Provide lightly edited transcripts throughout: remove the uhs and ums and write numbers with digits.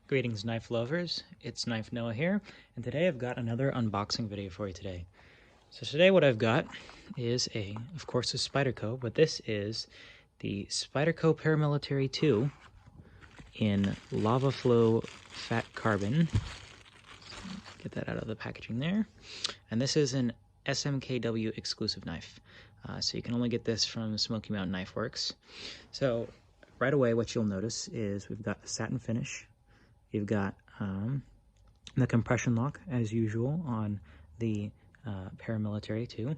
Greetings, knife lovers. It's Knife Noah here, and today I've got another unboxing video for you today. So today what I've got is of course, a Spyderco, but this is the Spyderco Paramilitary 2 in lava flow fat carbon. Get that out of the packaging there. And this is an SMKW exclusive knife. So you can only get this from Smoky Mountain Knife Works. So right away what you'll notice is we've got a satin finish. You've got the compression lock, as usual, on the Paramilitary 2.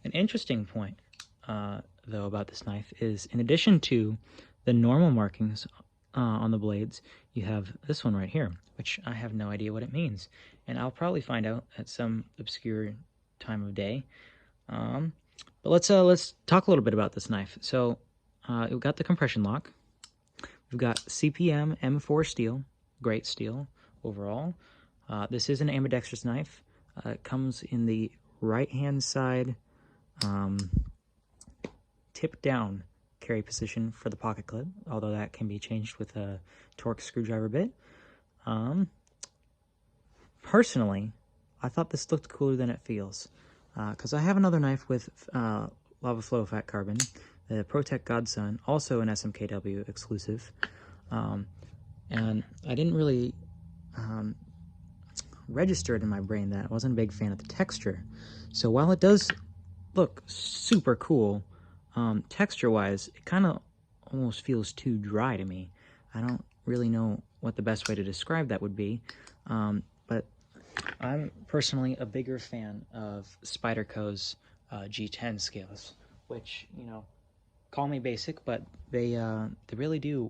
An interesting point, though, about this knife is, in addition to the normal markings on the blades, you have this one right here, which I have no idea what it means. And I'll probably find out at some obscure time of day. But let's talk a little bit about this knife. So we've got the compression lock. We've got CPM M4 steel. Great steel overall. This is an ambidextrous knife. It comes in the right-hand side tip down carry position for the pocket clip, although that can be changed with a Torx screwdriver bit. Personally, I thought this looked cooler than it feels, because I have another knife with lava flow fat carbon, the ProTech Godson, also an SMKW exclusive. And I didn't really register it in my brain that I wasn't a big fan of the texture. So while it does look super cool, texture-wise, it kind of almost feels too dry to me. I don't really know what the best way to describe that would be, but I'm personally a bigger fan of Spyderco's G10 scales, which, you know, call me basic, but they really do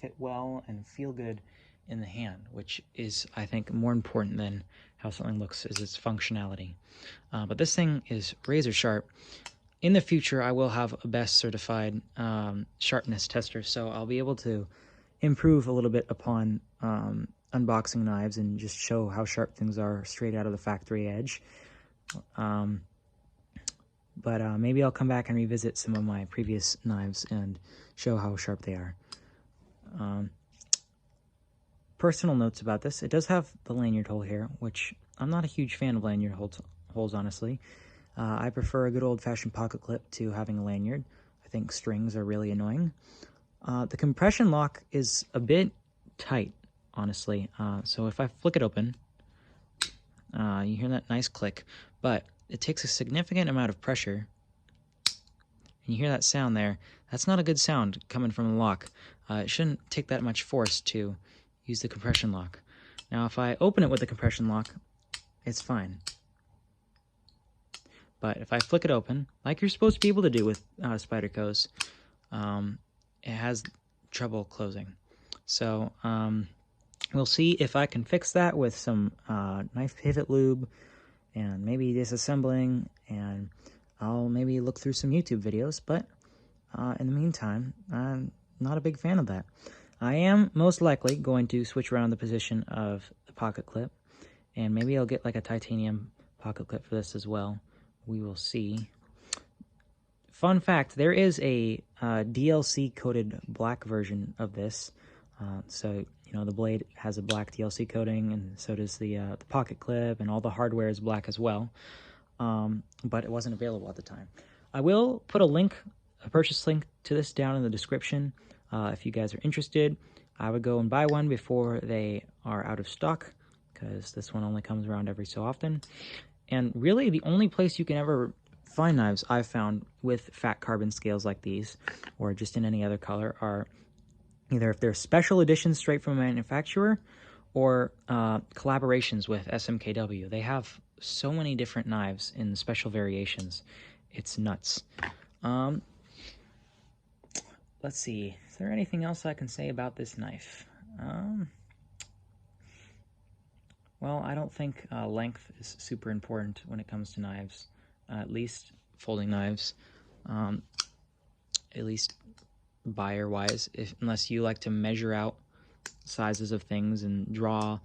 fit well and feel good in the hand, which is, I think, more important than how something looks is its functionality. But this thing is razor sharp. In the future, I will have a best certified sharpness tester, so I'll be able to improve a little bit upon unboxing knives and just show how sharp things are straight out of the factory edge. But maybe I'll come back and revisit some of my previous knives and show how sharp they are. Personal notes about this: it does have the lanyard hole here, which I'm not a huge fan of lanyard holes, honestly. I prefer a good old-fashioned pocket clip to having a lanyard. I think strings are really annoying. The compression lock is a bit tight, honestly. So if I flick it open, you hear that nice click, but it takes a significant amount of pressure. And you hear that sound there. That's not a good sound coming from the lock. It shouldn't take that much force to use the compression lock. Now, if I open it with the compression lock, it's fine. But if I flick it open, like you're supposed to be able to do with Spyderco's, it has trouble closing. So we'll see if I can fix that with some knife pivot lube and maybe disassembling, and I'll maybe look through some YouTube videos, but in the meantime, I'm not a big fan of that. I am most likely going to switch around the position of the pocket clip, and maybe I'll get like a titanium pocket clip for this as well. We will see. Fun fact, there is a DLC-coated black version of this. So, you know, the blade has a black DLC coating, and so does the pocket clip, and all the hardware is black as well. But it wasn't available at the time. I will put a purchase link to this down in the description. If you guys are interested, I would go and buy one before they are out of stock, because this one only comes around every so often. And really, the only place you can ever find knives I've found with fat carbon scales like these, or just in any other color, are either if they're special editions straight from a manufacturer, or collaborations with SMKW. They have so many different knives in special variations. It's nuts. Let's see. Is there anything else I can say about this knife? Well, I don't think length is super important when it comes to knives, at least folding knives, at least buyer-wise, unless you like to measure out sizes of things and draw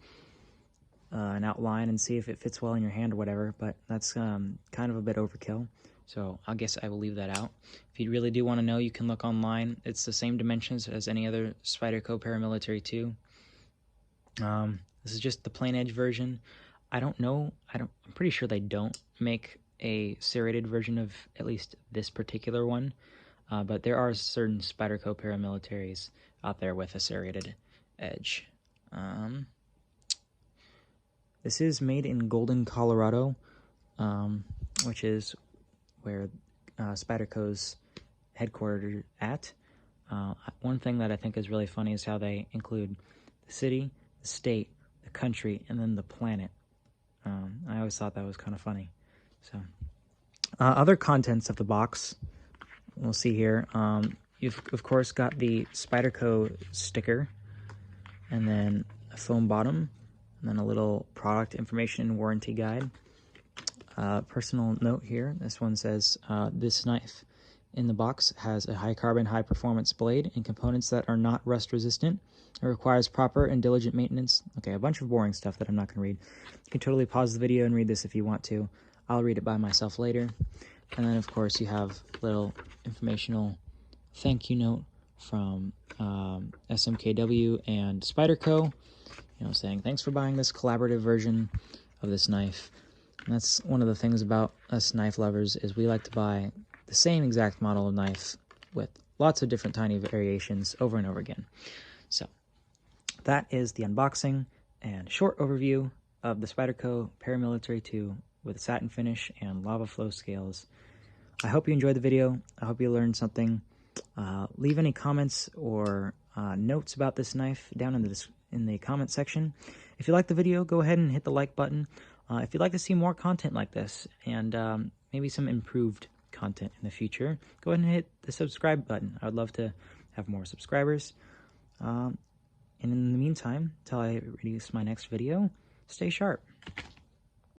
an outline and see if it fits well in your hand or whatever, but that's kind of a bit overkill. So I guess I will leave that out. If you really do want to know, you can look online. It's the same dimensions as any other Spyderco Paramilitary 2. This is just the plain edge version. I don't know. I'm pretty sure they don't make a serrated version of at least this particular one. But there are certain Spyderco Paramilitaries out there with a serrated edge. This is made in Golden, Colorado, which is where Spyderco's headquartered at. One thing that I think is really funny is how they include the city, the state, the country, and then the planet. I always thought that was kind of funny. So, other contents of the box, we'll see here. You've, of course, got the Spyderco sticker, and then a foam bottom, and then a little product information and warranty guide. Personal note here, this one says, this knife in the box has a high carbon, high performance blade and components that are not rust resistant. It requires proper and diligent maintenance. Okay, a bunch of boring stuff that I'm not going to read. You can totally pause the video and read this if you want to. I'll read it by myself later. And then, of course, you have a little informational thank you note from SMKW and Spyderco, saying thanks for buying this collaborative version of this knife. And that's one of the things about us knife lovers, is we like to buy the same exact model of knife with lots of different tiny variations over and over again. So that is the unboxing and short overview of the Spyderco Paramilitary 2 with satin finish and lava flow scales. I hope you enjoyed the video. I hope you learned something. Leave any comments or notes about this knife down in the comment section. If you like the video, go ahead and hit the like button. If you'd like to see more content like this and maybe some improved content in the future, go ahead and hit the subscribe button. I would love to have more subscribers. And in the meantime, till I release my next video, stay sharp.